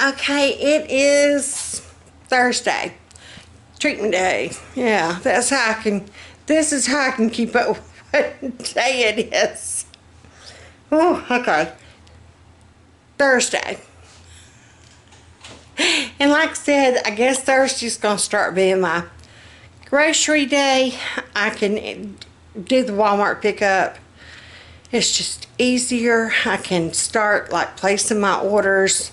Okay, it is Thursday. Treatment day. Yeah, that's how I can, this is how I can keep up with what day it is. Oh, okay. Thursday. And like I said, I guess Thursday's going to start being my grocery day. I can do the Walmart pickup. It's just easier. I can start like placing my orders.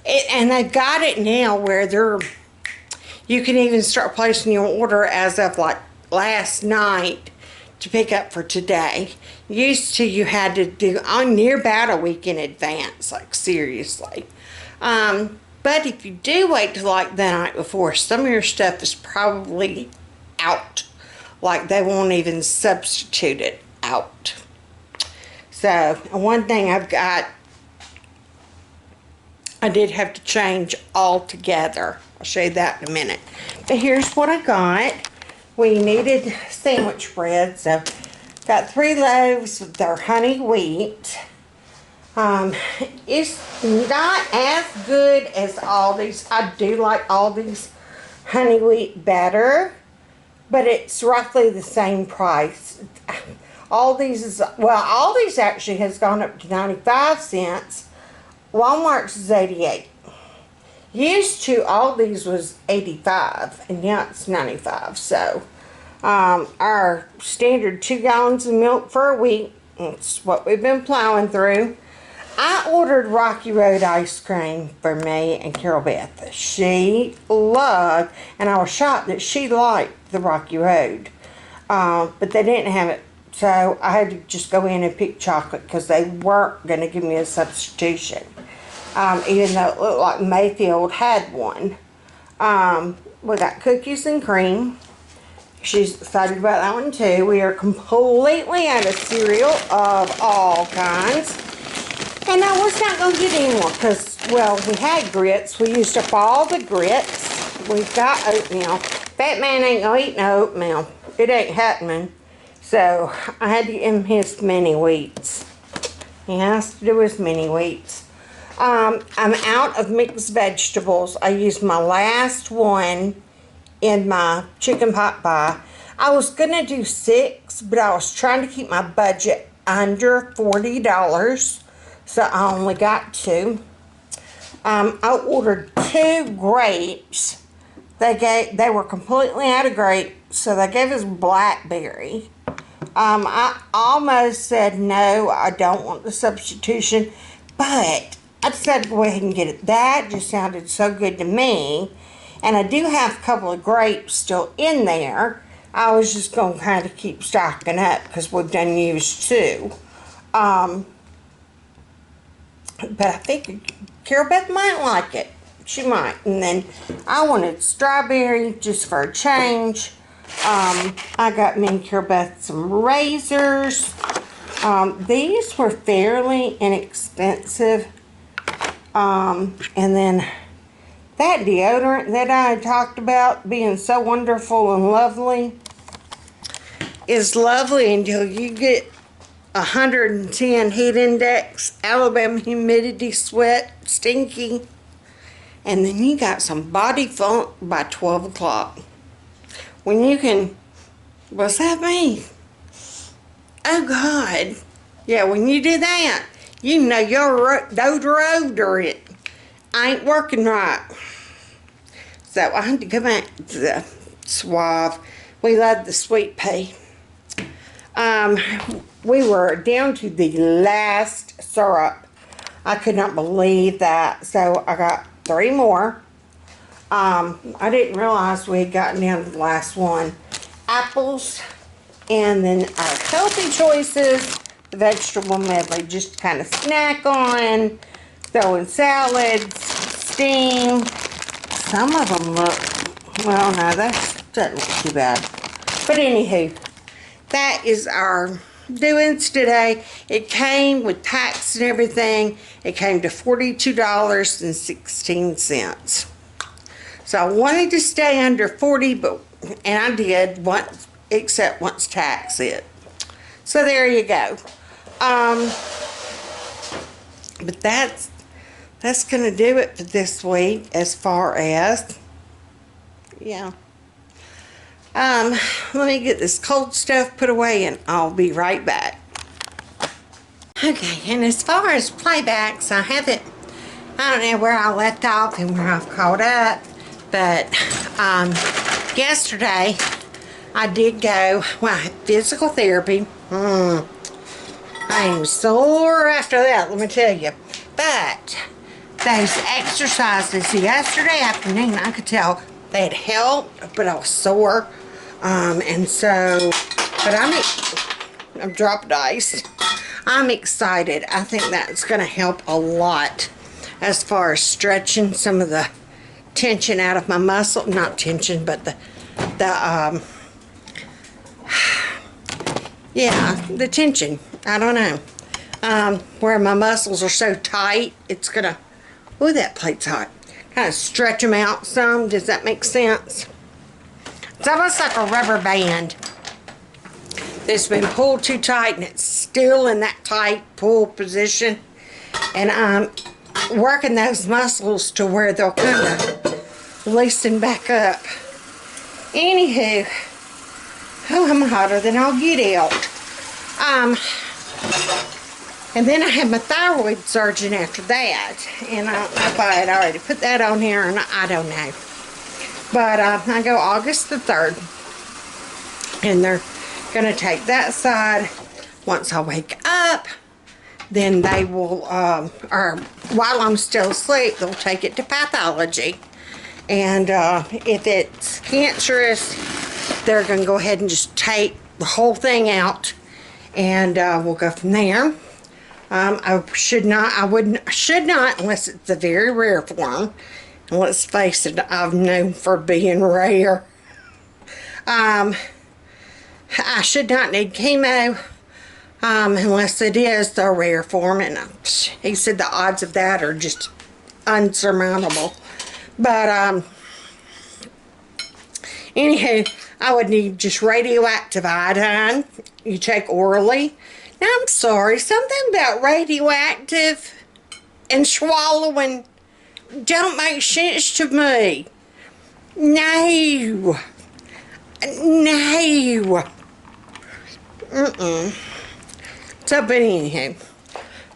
And they've got it now where you can even start placing your order as of like last night to pick up for today. Used to, you had to do on near about a week in advance, like seriously. But if you do wait till like the night before, some of your stuff is probably out. Like they won't even substitute it out. So one thing I've got, I did have to change altogether. I'll show you that in a minute. But here's what I got. We needed sandwich bread, so got 3 loaves of their honey wheat. It's not as good as Aldi's. I do like Aldi's honey wheat better, but it's roughly the same price. Aldi's is, well, Aldi's actually has gone up to 95 cents. Walmart's is 88. Used to, Aldi's was 85, and now it's 95. So, our standard 2 gallons of milk for a week. That's what we've been plowing through. I ordered Rocky Road ice cream for me and Carol Beth. She loved, and I was shocked that she liked the Rocky Road. But they didn't have it. So I had to just go in and pick chocolate because they weren't going to give me a substitution. Even though it looked like Mayfield had one. We got cookies and cream. She's excited about that one too. We are completely out of cereal of all kinds. And I was not going to get any more because, well, we had grits. We used up all the grits. We've got oatmeal. Fat man ain't going to eat no oatmeal. It ain't happening. So I had to give him his mini wheats. He has to do his mini wheats. I'm out of mixed vegetables. I used my last one in my chicken pot pie. I was going to do 6, but I was trying to keep my budget under $40. So I only got 2. I ordered 2 grapes. They were completely out of grapes, so they gave us blackberry. I almost said no, I don't want the substitution, but I decided to go ahead and get it. That just sounded so good to me. And I do have a couple of grapes still in there. I was just going to kind of keep stocking up because we've done used 2. But I think Carol Beth might like it. She might. And then I wanted strawberry just for a change. I got me and Carol Beth some razors. These were fairly inexpensive. And then that deodorant that I had talked about being so wonderful and lovely is lovely until you get 110 heat index, Alabama humidity, sweat, stinky, and then you got some body funk by 12 o'clock. When you can, what's that mean? Oh God. Yeah, when you do that, you know your deodorant ain't working right. So I had to go back to the Suave. We love the sweet pea. We were down to the last syrup. I could not believe that. So I got 3 more. I didn't realize we had gotten down to the last one. Apples, and then our healthy choices, the vegetable medley, just to kind of snack on, throw in salads, steam. Some of them look, well, no, that doesn't look too bad. But anywho, that is our doings today. It came with tax and everything. It came to $42.16. So I wanted to stay under 40, and I did once, except once tax hit. So there you go. But that's going to do it for this week as far as, yeah. Let me get this cold stuff put away and I'll be right back. Okay, and as far as playbacks, I don't know where I left off and where I've caught up, but yesterday I did go, well, I had physical therapy. I am sore after that, let me tell you. But those exercises yesterday afternoon, I could tell they had helped, but I was sore. And so, but I'm dropped ice. I'm excited. I think that's going to help a lot as far as stretching some of the tension out of my muscle. Not tension, but the tension. I don't know. Where my muscles are so tight, it's going to, ooh, that plate's hot. Kind of stretch them out some. Does that make sense? It's almost like a rubber band that's been pulled too tight and it's still in that tight pull position. And I'm working those muscles to where they'll kind of loosen back up. Anywho, oh, I'm hotter than I'll get out. And then I had my thyroid surgeon after that. And I don't know if I had already put that on here or not, I don't know. But I go August the 3rd, and they're going to take that side. Once I wake up, then they will, or while I'm still asleep, they'll take it to pathology. And if it's cancerous, they're going to go ahead and just take the whole thing out, and we'll go from there. I should not, unless it's a very rare form. And let's face it, I've known for being rare. I should not need chemo unless it is the rare form. And he said the odds of that are just unsurmountable. But anywho, I would need just radioactive iodine. You take orally. Now, I'm sorry, something about radioactive and swallowing don't make sense to me. No. No. So, but anyhow,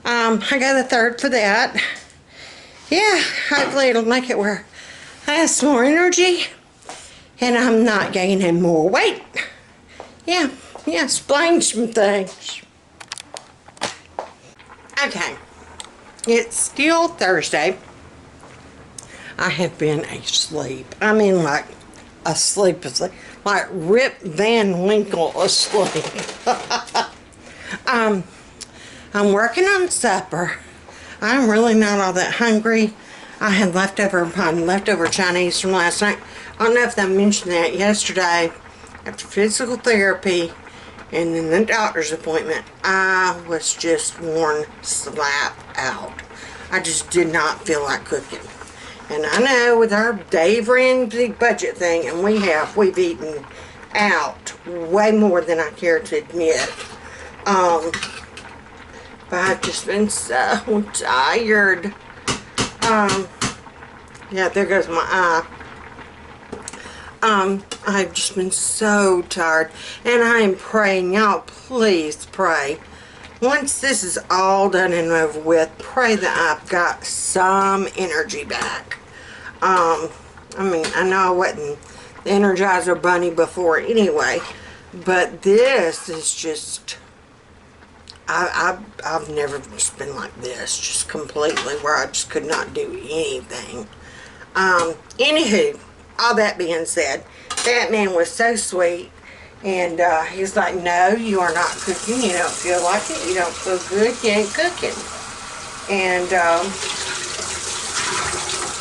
I got a 3rd for that. Yeah, hopefully it'll make it where I have some more energy and I'm not gaining more weight. Yeah, explain some things. Okay, it's still Thursday. I have been asleep. I mean, like, asleep. Like Rip Van Winkle asleep. I'm working on supper. I'm really not all that hungry. I had leftover Chinese from last night. I don't know if I mentioned that yesterday. After physical therapy and then the doctor's appointment, I was just worn slap out. I just did not feel like cooking. And I know with our Dave Ramsey budget thing, and we've eaten out way more than I care to admit. But I've just been so tired. Yeah, there goes my eye. I've just been so tired. And I am praying, y'all, please pray. Once this is all done and over with, pray that I've got some energy back. I mean, I know I wasn't the Energizer Bunny before anyway, but this is just, I've never just been like this, just completely, where I just could not do anything. Anywho, all that being said, that man was so sweet. And he's like, no, you are not cooking. You don't feel like it. You don't feel good. You ain't cooking. And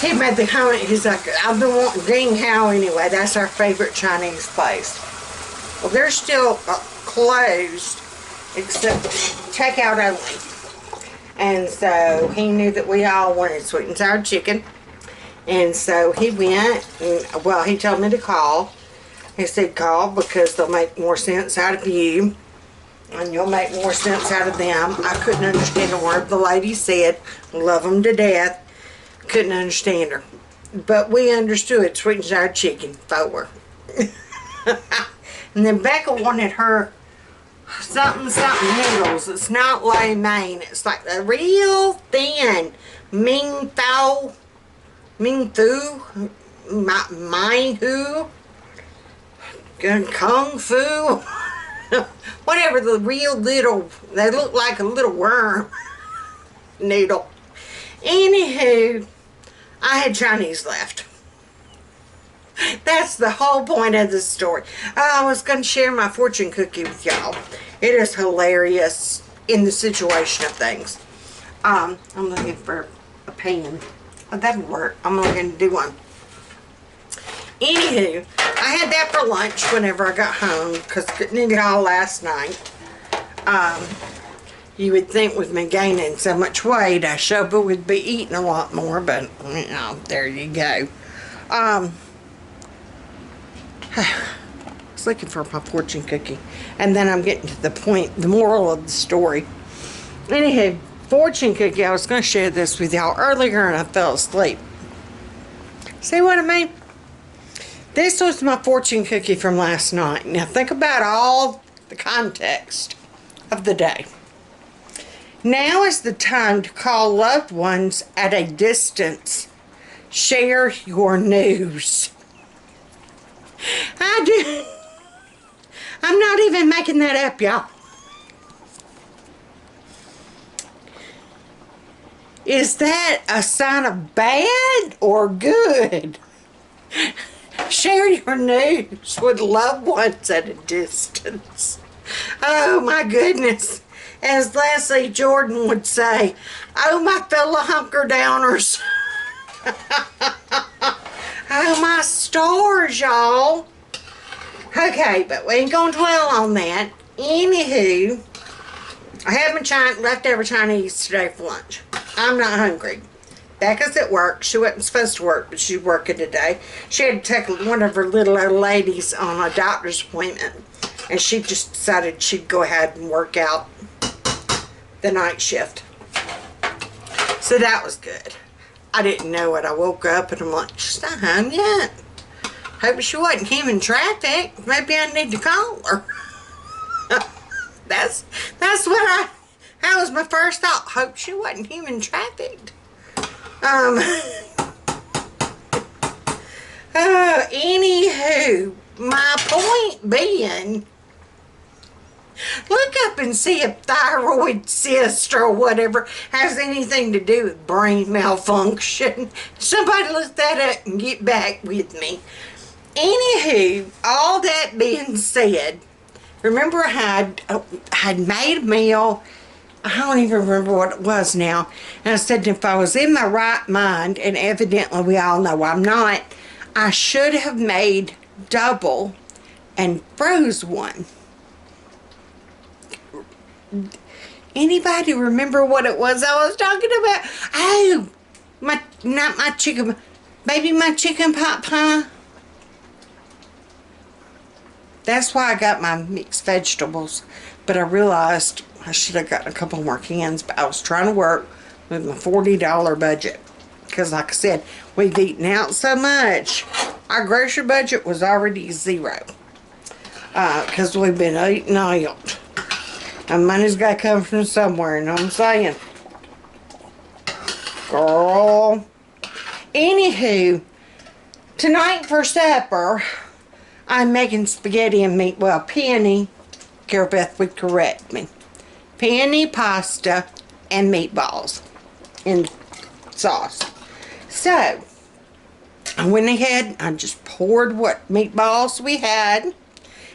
he made the comment, he's like, I've been wanting Ding Hao anyway. That's our favorite Chinese place. Well, they're still closed, except takeout only. And so he knew that we all wanted sweet and sour chicken. And so he went, and, well, he told me to call. He said, call because they'll make more sense out of you. And you'll make more sense out of them. I couldn't understand a word the lady said. Love them to death. Couldn't understand her. But we understood sweet and sour chicken for her. And then Becca wanted her something noodles. It's not lo mein. It's like the real thin Ming Thu, Mai Hu, Kung Fu, whatever, the real little, they look like a little worm noodle. Anywho, I had Chinese left. That's the whole point of the story. I was going to share my fortune cookie with y'all. It is hilarious in the situation of things. I'm looking for a pan. Oh, that'll work. I'm going to do one. Anywho, I had that for lunch whenever I got home because couldn't eat it all last night. You would think with me gaining so much weight, I sure would be eating a lot more, but you know, there you go. I was looking for my fortune cookie, and then I'm getting to the point, the moral of the story. Anywho, fortune cookie, I was going to share this with y'all earlier and I fell asleep. See what I mean? This was my fortune cookie from last night. Now think about all the context of the day. Now is the time to call loved ones at a distance. Share your news. I do. I'm not even making that up, y'all. Is that a sign of bad or good? Share your news with loved ones at a distance. Oh my goodness. As Leslie Jordan would say, oh my fellow hunker downers. Oh my stars, y'all. Okay, but we ain't gonna dwell on that. Anywho, I had my leftover Chinese today for lunch. I'm not hungry. Becca's at work. She wasn't supposed to work, but she's working today. She had to take one of her little old ladies on a doctor's appointment, and she just decided she'd go ahead and work out the night shift. So that was good. I didn't know it. I woke up and I'm like, she's not home yet. Hope she wasn't human traffic. Maybe I need to call her. That's what that was my first thought. Hope she wasn't human trafficked. Anywho, my point being, look up and see if thyroid cyst or whatever has anything to do with brain malfunction. Somebody look that up and get back with me. Anywho, all that being said, remember I had made a meal. I don't even remember what it was now. And I said if I was in my right mind, and evidently we all know I'm not, I should have made double and froze one. Anybody remember what it was I was talking about? Oh, not my chicken, maybe my chicken pot pie. That's why I got my mixed vegetables. But I realized I should have gotten a couple more cans, but I was trying to work with my $40 budget. Because like I said, we've eaten out so much. Our grocery budget was already zero. Because we've been eating out. And money's got to come from somewhere, you know what I'm saying? Girl. Anywho, tonight for supper, I'm making spaghetti and meat. Well, Penne, Carol Beth would correct me. Penne, pasta, and meatballs in sauce. So, I went ahead, I just poured what meatballs we had,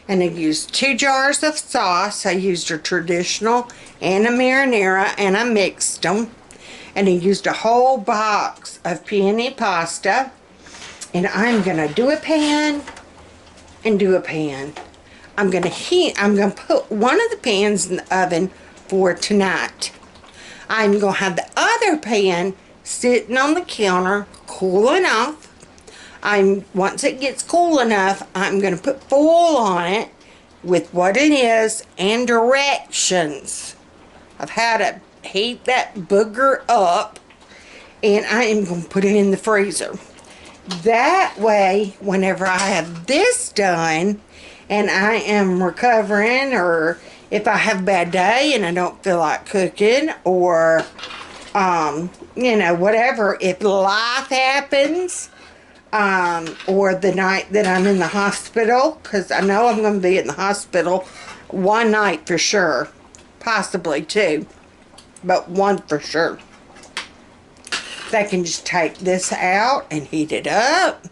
and I used 2 jars of sauce. I used a traditional and a marinara, and I mixed them. And I used a whole box of penne pasta. And I'm going to do a pan and do a pan. I'm going to put one of the pans in the oven for tonight. I'm going to have the other pan sitting on the counter, cooling off. Once it gets cool enough, I'm going to put foil on it with what it is and directions of how to heat that booger up. and I am going to put it in the freezer. That way, whenever I have this done and I am recovering, or if I have a bad day and I don't feel like cooking, or you know, whatever, if life happens, or the night that I'm in the hospital, because I know I'm going to be in the hospital one night for sure, possibly two, but one for sure. They can just take this out and heat it up.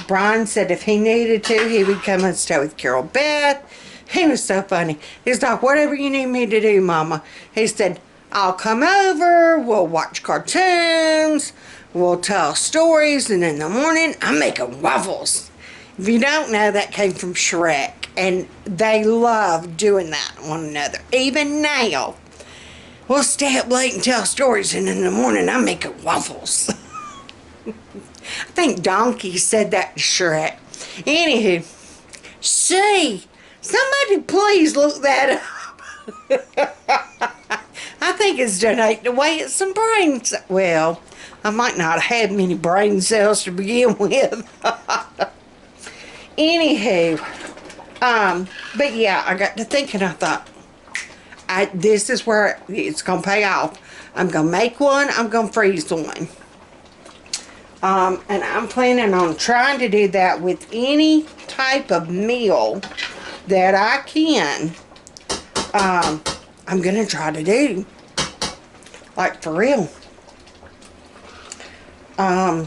Brian said if he needed to, he would come and stay with Carol Beth. He was so funny. He's like, whatever you need me to do, Mama. He said, I'll come over, we'll watch cartoons, we'll tell stories, and in the morning, I'm making waffles. If you don't know, that came from Shrek, and they love doing that to one another. Even now, we'll stay up late and tell stories, and in the morning, I'm making waffles. I think Donkey said that to Shrek. Anywho, see, somebody please look that up. I think it's donating away at some brains. Well, I might not have had many brain cells to begin with. Anywho, but yeah, I got to thinking, I thought, this is where it's going to pay off. I'm going to make one, I'm going to freeze one. And I'm planning on trying to do that with any type of meal that I can. I'm going to try to do. Like, for real. I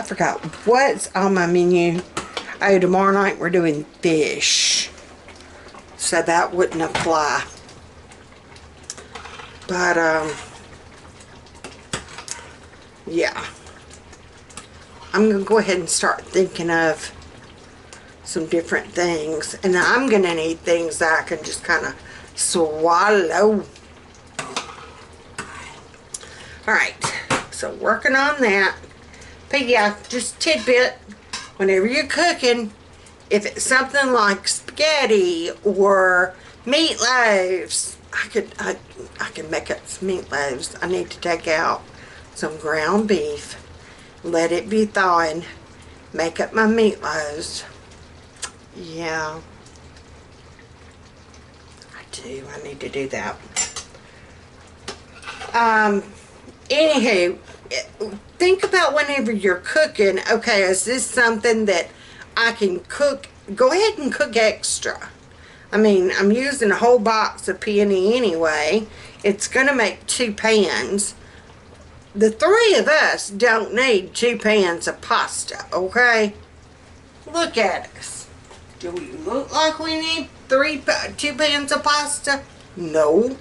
forgot what's on my menu. Oh, tomorrow night we're doing fish. So that wouldn't apply. But, yeah. I'm going to go ahead and start thinking of some different things. And I'm going to need things that I can just kind of swallow. Alright, so working on that. But yeah, just tidbit. Whenever you're cooking, if it's something like spaghetti or meatloaves, I can make up some meatloaves. I need to take out some ground beef, let it be thawing, make up my meatloaves. Yeah, I do. I need to do that. Anywho, think about whenever you're cooking, okay, is this something that I can cook? Go ahead and cook extra. I mean, I'm using a whole box of Penne anyway. It's going to make 2 pans. The 3 of us don't need 2 pans of pasta, okay? Look at us. Do we look like we need 2 pans of pasta? No.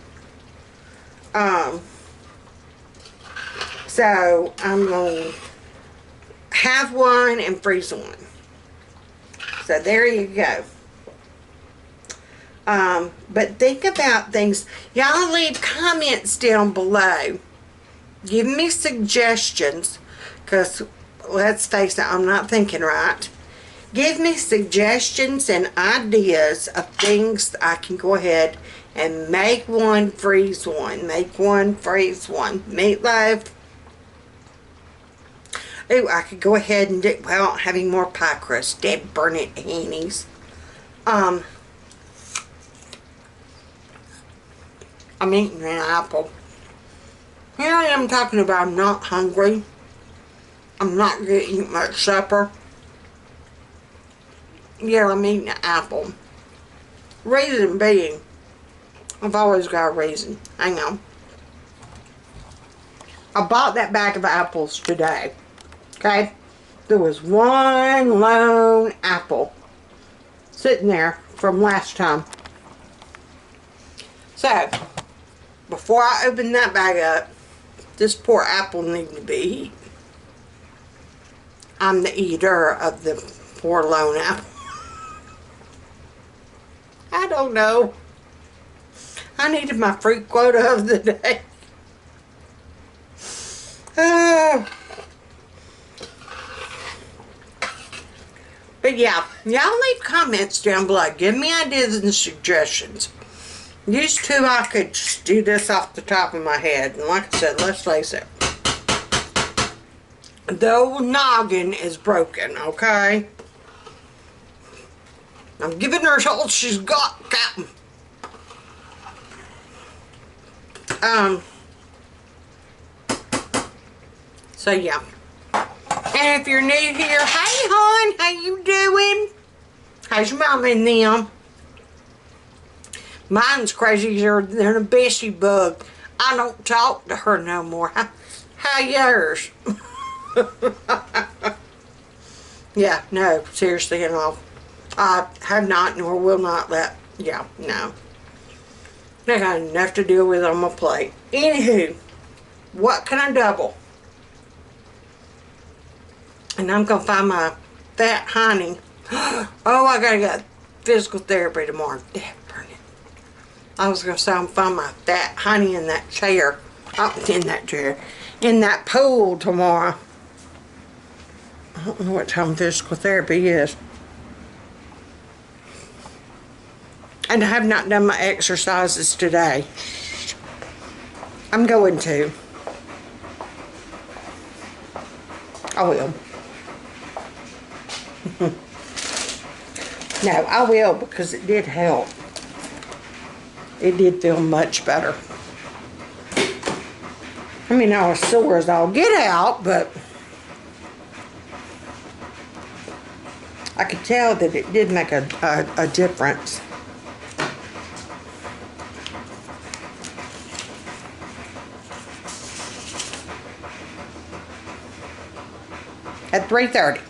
So, I'm going to have one and freeze one. So, there you go. But think about things. Y'all leave comments down below. Give me suggestions. Because, let's face it, I'm not thinking right. Give me suggestions and ideas of things I can go ahead and make one, freeze one. Make one, freeze one. Meatloaf. Ooh, I could go ahead and do, well, having more pie crust. Dead burn it, Annie's. I'm eating an apple. Here I am talking about I'm not hungry. I'm not going to eat much supper. Yeah, I'm eating an apple. Reason being, I've always got a reason. Hang on. I bought that bag of apples today. Okay? There was one lone apple sitting there from last time. So, before I open that bag up, this poor apple needs to be eaten. I'm the eater of the poor lone apple. I don't know. I needed my fruit quota of the day. But yeah, y'all leave comments down below. Give me ideas and suggestions. Used to, I could just do this off the top of my head. And like I said, let's face it. The old noggin is broken, okay? I'm giving her all she's got, Captain. So yeah. And if you're new here, hey hon, how you doing? How's your mama and them? Mine's crazier than a Bessie bug. I don't talk to her no more. How yours? Yeah, no, seriously and all. I have not nor will not let, yeah, no. I got enough to deal with on my plate. Anywho, what can I double? And I'm going to find my fat honey. Oh, I got to get physical therapy tomorrow. Damn, burn it. I was going to say I'm going to find my fat honey in that chair. Oh, in that chair. In that pool tomorrow. I don't know what time physical therapy is. And I have not done my exercises today. I'm going to. I will. No, I will because it did help. It did feel much better. I mean, I was sore as all get out, but I could tell that it did make a difference. At 3:30.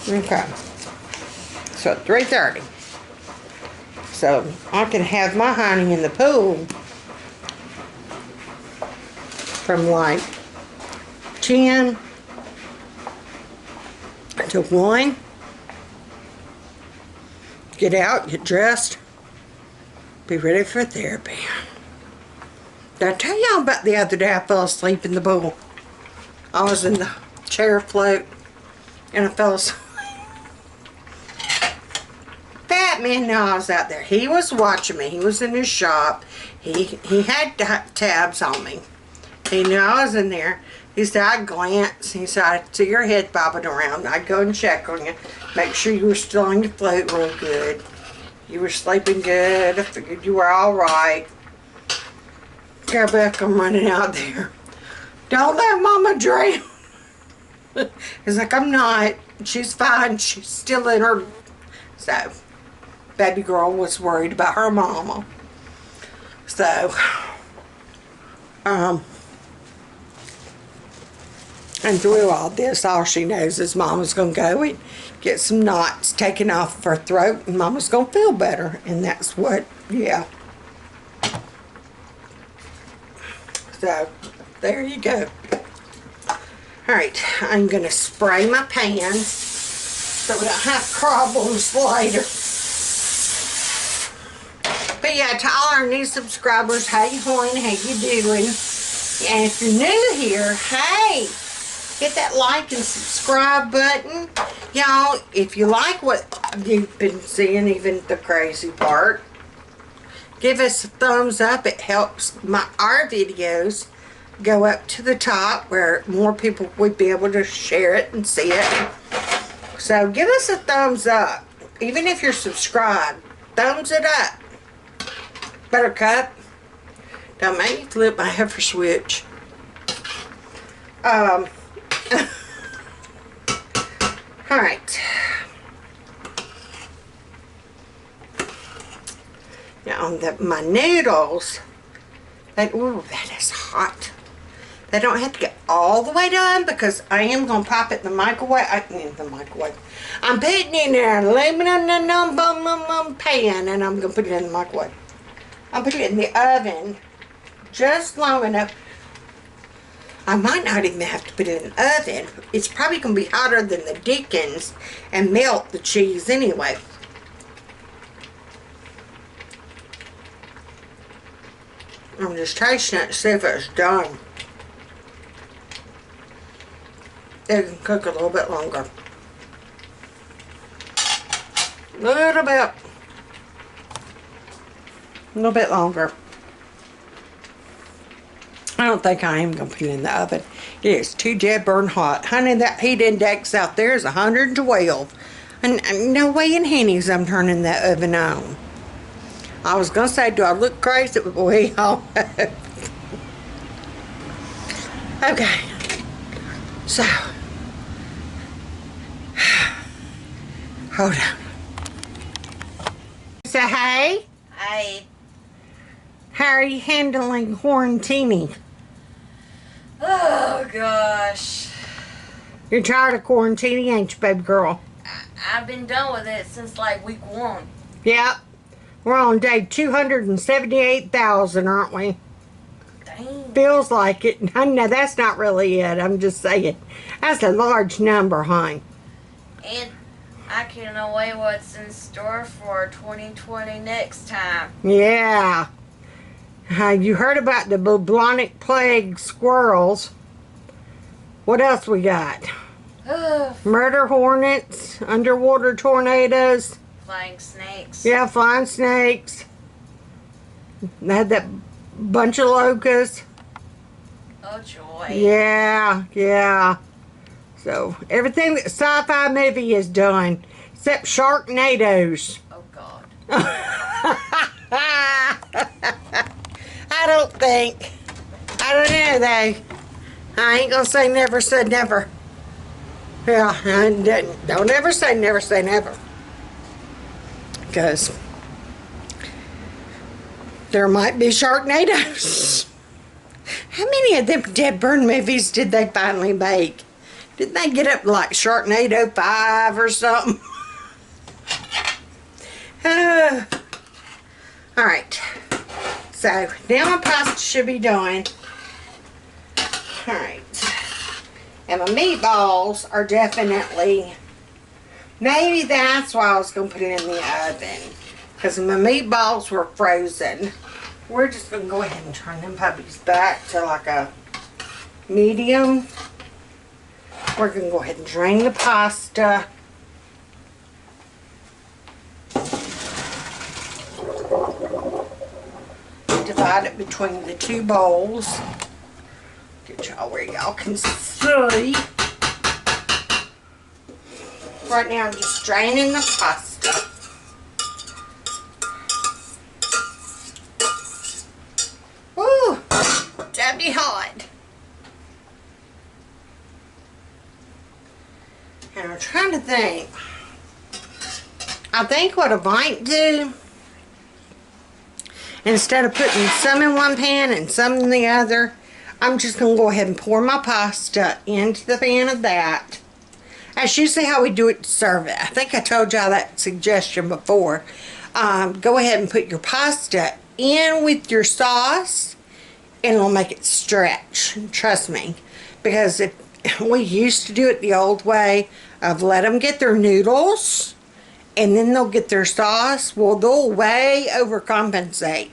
Okay. So at 3:30. So I can have my honey in the pool from like 10 to 1. Get out, get dressed, be ready for therapy. Did I tell y'all about the other day I fell asleep in the pool? I was in the chair float and I fell asleep. Fat man knew I was out there. He was watching me. He was in his shop. He had tabs on me. He knew I was in there. He said, I'd glance. He said, I'd see your head bobbing around. I'd go and check on you. Make sure you were still on your float real good. You were sleeping good. I figured you were all right. Carol come running out there. Don't let Mama drown. He's like, I'm not. She's fine. She's still in her. So, baby girl was worried about her mama. So, and through all this, all she knows is Mama's going to go and get some knots taken off of her throat, and Mama's going to feel better. And that's what, yeah. So, there you go. Alright, I'm going to spray my pan so we don't have problems later. But yeah, to all our new subscribers, hey hon, how you doing? And if you're new here, hey, hit that like and subscribe button. Y'all, if you like what you've been seeing, even the crazy part, give us a thumbs up. It helps our videos go up to the top where more people would be able to share it and see it. So give us a thumbs up. Even if you're subscribed, thumbs it up. Buttercup, don't make me flip my heifer switch. Alright. Now on my noodles, ooh, that is hot. They don't have to get all the way done because I am going to pop it in the microwave. I'm putting it in an aluminum pan and I'm going to put it in the microwave. I'll put it in the oven just long enough. I might not even have to put it in the oven. It's probably going to be hotter than the Dickens and melt the cheese anyway. I'm just tasting it to see if it's done. It can cook a little bit longer. A little bit longer. I don't think I am going to put it in the oven. It is too dead burn hot. Honey, that heat index out there is 112. And no way in hennies I'm turning that oven on. I was going to say, do I look crazy? We all Okay. So. Hold on. So, hey. Hi. How are you handling quarantining? Oh, gosh. You're tired of quarantining, ain't you, baby girl? I've been done with it since like week 1. Yep. We're on day 278,000, aren't we? Dang. Feels like it. No, that's not really it. I'm just saying. That's a large number, hon. And I can't know what's in store for 2020 next time. Yeah. You heard about the bubonic plague squirrels. What else we got? Murder hornets, underwater tornadoes. Flying snakes. Yeah, flying snakes. They had that bunch of locusts. Oh, joy. Yeah, yeah. So, everything that sci-fi movie has done, except Sharknadoes. Oh, God. I don't think. I don't know, though. I ain't gonna say never said never. Yeah, don't ever say never. Because there might be Sharknadoes. How many of them dead burn movies did they finally make? Didn't they get up like Sharknado 5 or something? Alright. So, now my pasta should be done. Alright. And my meatballs are definitely... Maybe that's why I was going to put it in the oven. Because my meatballs were frozen. We're just going to go ahead and turn them puppies back to like a medium. We're going to go ahead and drain the pasta. Divide it between the two bowls. Get y'all where y'all can see. Right now I'm just draining the pasta. Woo! That'd be hot. And I'm trying to think. I think what I might do, instead of putting some in one pan and some in the other, I'm just going to go ahead and pour my pasta into the pan of that. That's usually how we do it to serve it. I think I told y'all that suggestion before. Go ahead and put your pasta in with your sauce, and it'll make it stretch. Trust me. Because if we used to do it the old way of let them get their noodles, and then they'll get their sauce. Well, they'll way overcompensate.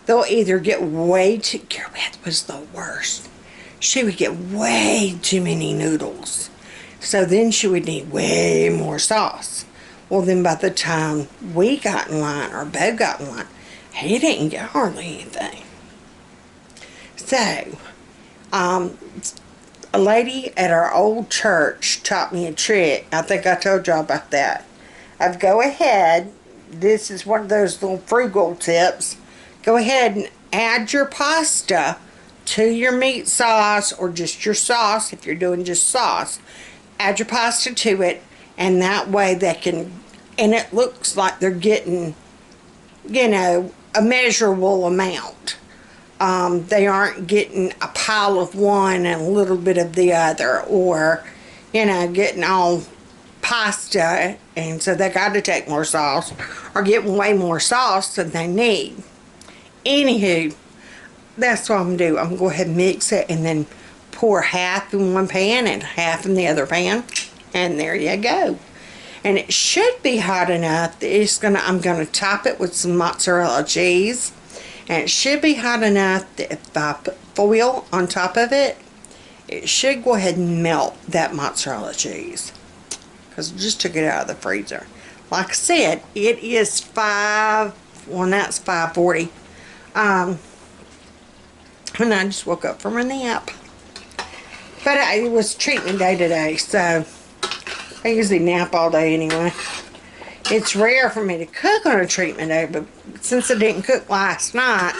They'll either get way too... Carol Beth was the worst. She would get way too many noodles. So then she would need way more sauce. Well, then by the time we got in line, or Bo got in line, he didn't get hardly anything. So, a lady at our old church taught me a trick. I think I told y'all about that. I'd go ahead, this is one of those little frugal tips, go ahead and add your pasta to your meat sauce, or just your sauce if you're doing just sauce. Add your pasta to it, and that way they can, and it looks like they're getting, you know, a measurable amount. They aren't getting a pile of one and a little bit of the other, or, you know, getting all pasta, and so they got to take more sauce, or getting way more sauce than they need. Anywho, that's what I'm going to do. I'm going to go ahead and mix it, and then pour half in one pan and half in the other pan, and there you go. And it should be hot enough that I'm going to top it with some mozzarella cheese, and it should be hot enough that if I put foil on top of it, it should go ahead and melt that mozzarella cheese, because I just took it out of the freezer. Like I said, it is 5, well, now it's 5:40. And I just woke up from a nap. But it was treatment day today, so I usually nap all day anyway. It's rare for me to cook on a treatment day, but since I didn't cook last night,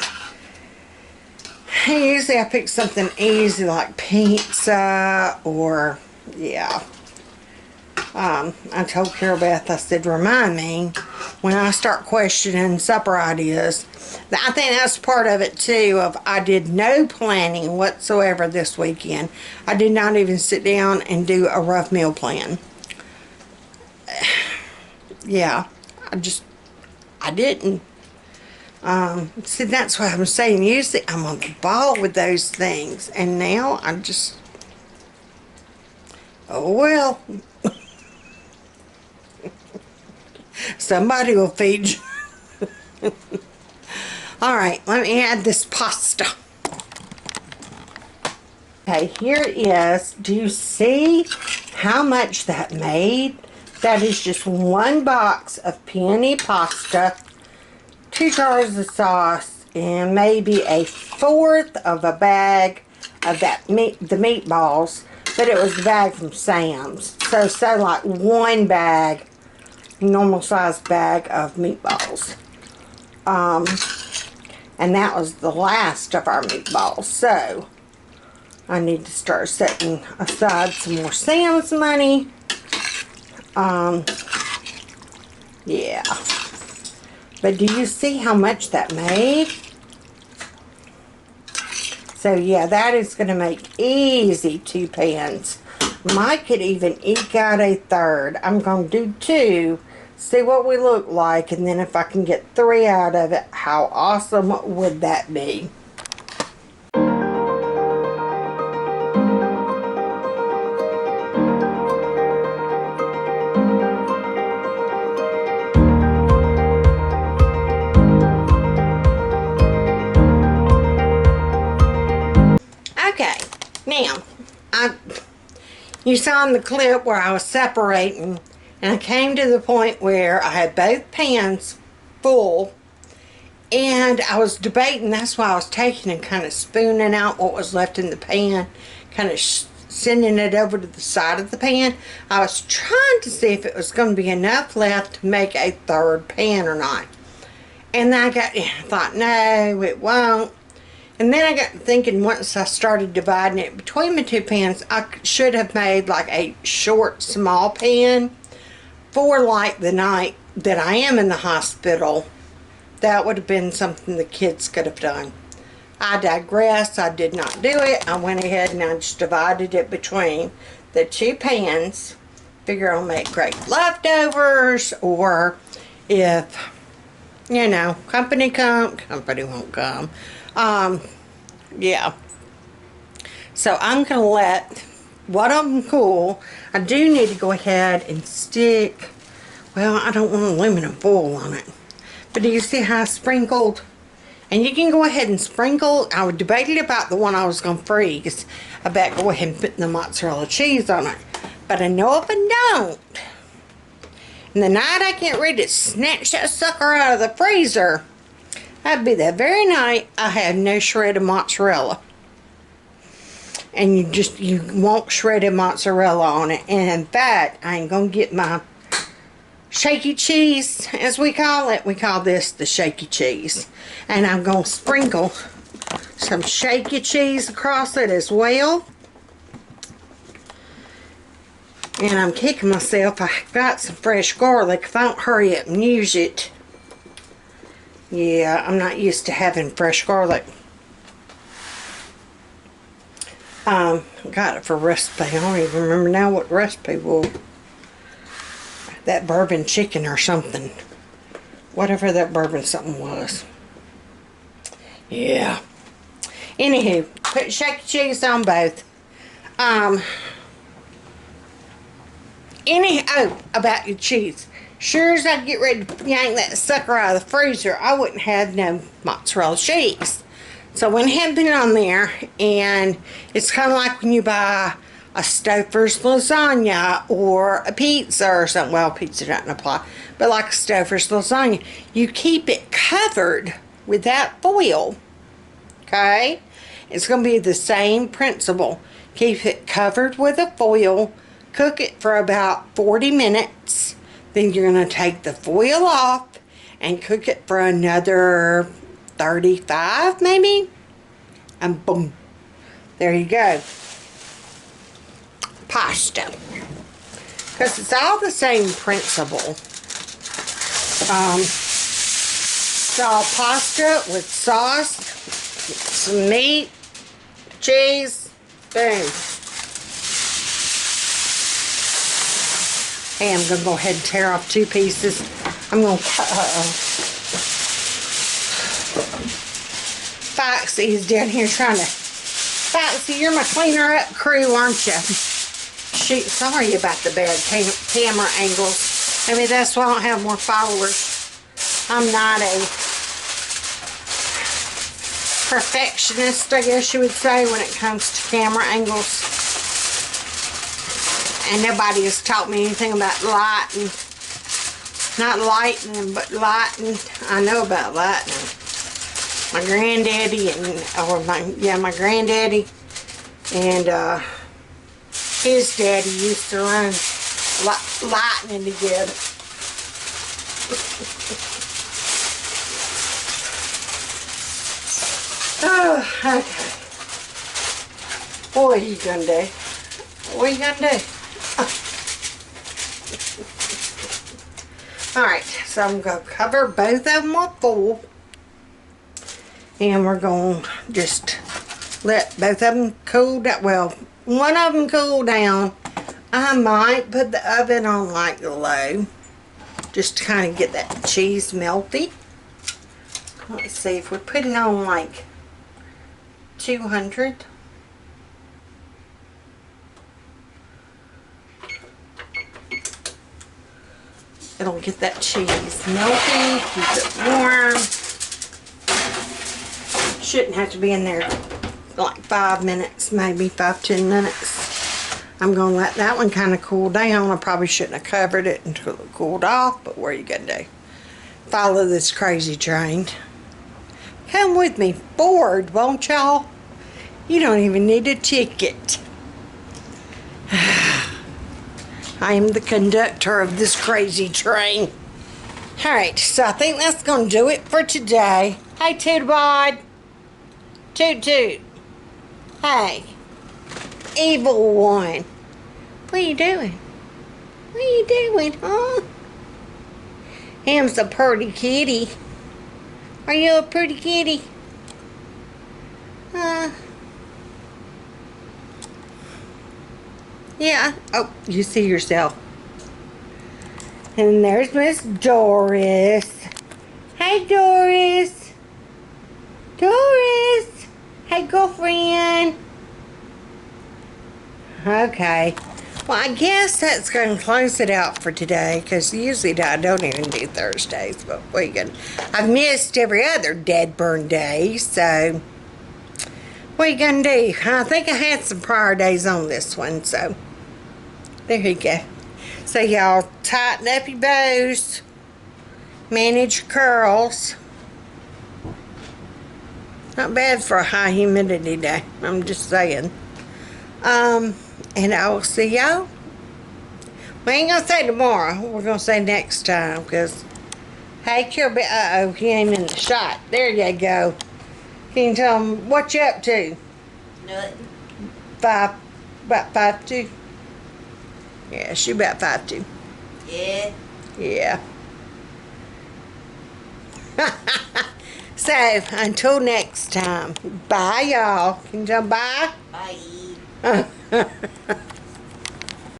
usually I pick something easy like pizza or, yeah. I told Carol Beth, I said, remind me when I start questioning supper ideas. I think that's part of it too, of I did no planning whatsoever this weekend. I did not even sit down and do a rough meal plan. Yeah, I didn't. See, that's what I'm saying. Usually I'm on the ball with those things, and now I'm just, oh well. Somebody will feed you. Alright, let me add this pasta. Okay, here it is. Do you see how much that made? That is just one box of Penne pasta, 2 jars of sauce, and maybe a fourth of a bag of the meatballs, but it was a bag from Sam's. So like one bag, normal size bag of meatballs. And that was the last of our meatballs. So I need to start setting aside some more Sam's money. Yeah. But do you see how much that made? So yeah, that is going to make easy 2 pans. Mike could even eke out a third. I'm going to do 2. See what we look like, and then if I can get 3 out of it, how awesome would that be? Okay, now, you saw in the clip where I was separating, and I came to the point where I had both pans full, and I was debating. That's why I was taking and kind of spooning out what was left in the pan, kind of sending it over to the side of the pan. I was trying to see if it was going to be enough left to make a third pan or not. And then I thought, no, it won't. And then I got thinking, once I started dividing it between the 2 pans, I should have made like a short, small pan for like the night that I am in the hospital. That would have been something the kids could have done. I digress. I did not do it. I went ahead and I just divided it between the 2 pans. Figure I'll make great leftovers, or if, you know, company won't come. Yeah. So I'm going to let one of them cool. I do need to go ahead and stick, well, I don't want aluminum foil on it. But do you see how I sprinkled? And you can go ahead and sprinkle. I was debating about the one I was going to freeze. I bet go ahead and put the mozzarella cheese on it. But I know if I don't, and the night I get ready to snatch that sucker out of the freezer, that'd be the very night I have no shredded mozzarella. And you want shredded mozzarella on it. And in fact, I ain't gonna get my shaky cheese, as we call it. We call this the shaky cheese. And I'm gonna sprinkle some shaky cheese across it as well. And I'm kicking myself. I got some fresh garlic. If I don't hurry up and use it, yeah, I'm not used to having fresh garlic. Got it for recipe. I don't even remember now what recipe was. That bourbon chicken or something. Whatever that bourbon something was. Yeah. Anywho, put shaky cheese on both. About your cheese. Sure as I get ready to yank that sucker out of the freezer, I wouldn't have no mozzarella cheese. So I went ahead and put it on there, and it's kind of like when you buy a Stouffer's lasagna or a pizza or something. Well, pizza doesn't apply, but like a Stouffer's lasagna, you keep it covered with that foil, okay? It's going to be the same principle. Keep it covered with a foil. Cook it for about 40 minutes. Then you're going to take the foil off and cook it for another 35 maybe. And boom. There you go. Pasta. Because it's all the same principle. It's all pasta with sauce, some meat, cheese, boom. Hey, I'm going to go ahead and tear off 2 pieces. I'm going to cut, Foxy is down here trying to, Foxy, you're my cleaner up crew, aren't you? Shoot, sorry about the bad camera angles. Maybe that's why I don't have more followers. I'm not a perfectionist, I guess you would say, when it comes to camera angles. And nobody has taught me anything about lighting. Not lighting, but lighting. I know about lighting. My granddaddy my granddaddy and his daddy used to run lightning together. Oh, okay. What are you gonna do? What are you gonna do? Alright, so I'm gonna cover both of them with foil. And we're gonna just let both of them cool down. Well, one of them cool down. I might put the oven on like low, just to kind of get that cheese melty. Let's see if we put it on like 200. It'll get that cheese melty, keep it warm. Shouldn't have to be in there like 5 minutes, maybe 5-10 minutes. I'm going to let that one kind of cool down. I probably shouldn't have covered it until it cooled off, but what are you going to do? Follow this crazy train. Come with me forward, won't y'all? You don't even need a ticket. I am the conductor of this crazy train. Alright, so I think that's going to do it for today. Hey, Tootbod. Toot toot. Hey. Evil one. What are you doing? What are you doing, huh? Him's a pretty kitty. Are you a pretty kitty? Yeah. Oh, you see yourself. And there's Miss Doris. Hey, Doris. Doris. Hey, girlfriend. Okay. Well, I guess that's going to close it out for today, because usually I don't even do Thursdays, but I've missed every other dead burn day, so what are you going to do? I think I had some prior days on this one, so there you go. So y'all tighten up your bows, manage your curls. Not bad for a high humidity day, I'm just saying. And I will see y'all. We ain't gonna say tomorrow. We're gonna say next time, because hey, Kirby, he ain't in the shot. There you go. Can you tell him what you up to? Nothing. About 5'2". Yeah, she about 5'2". Yeah. Yeah. So until next time, bye y'all. Can you tell 'em bye? Bye.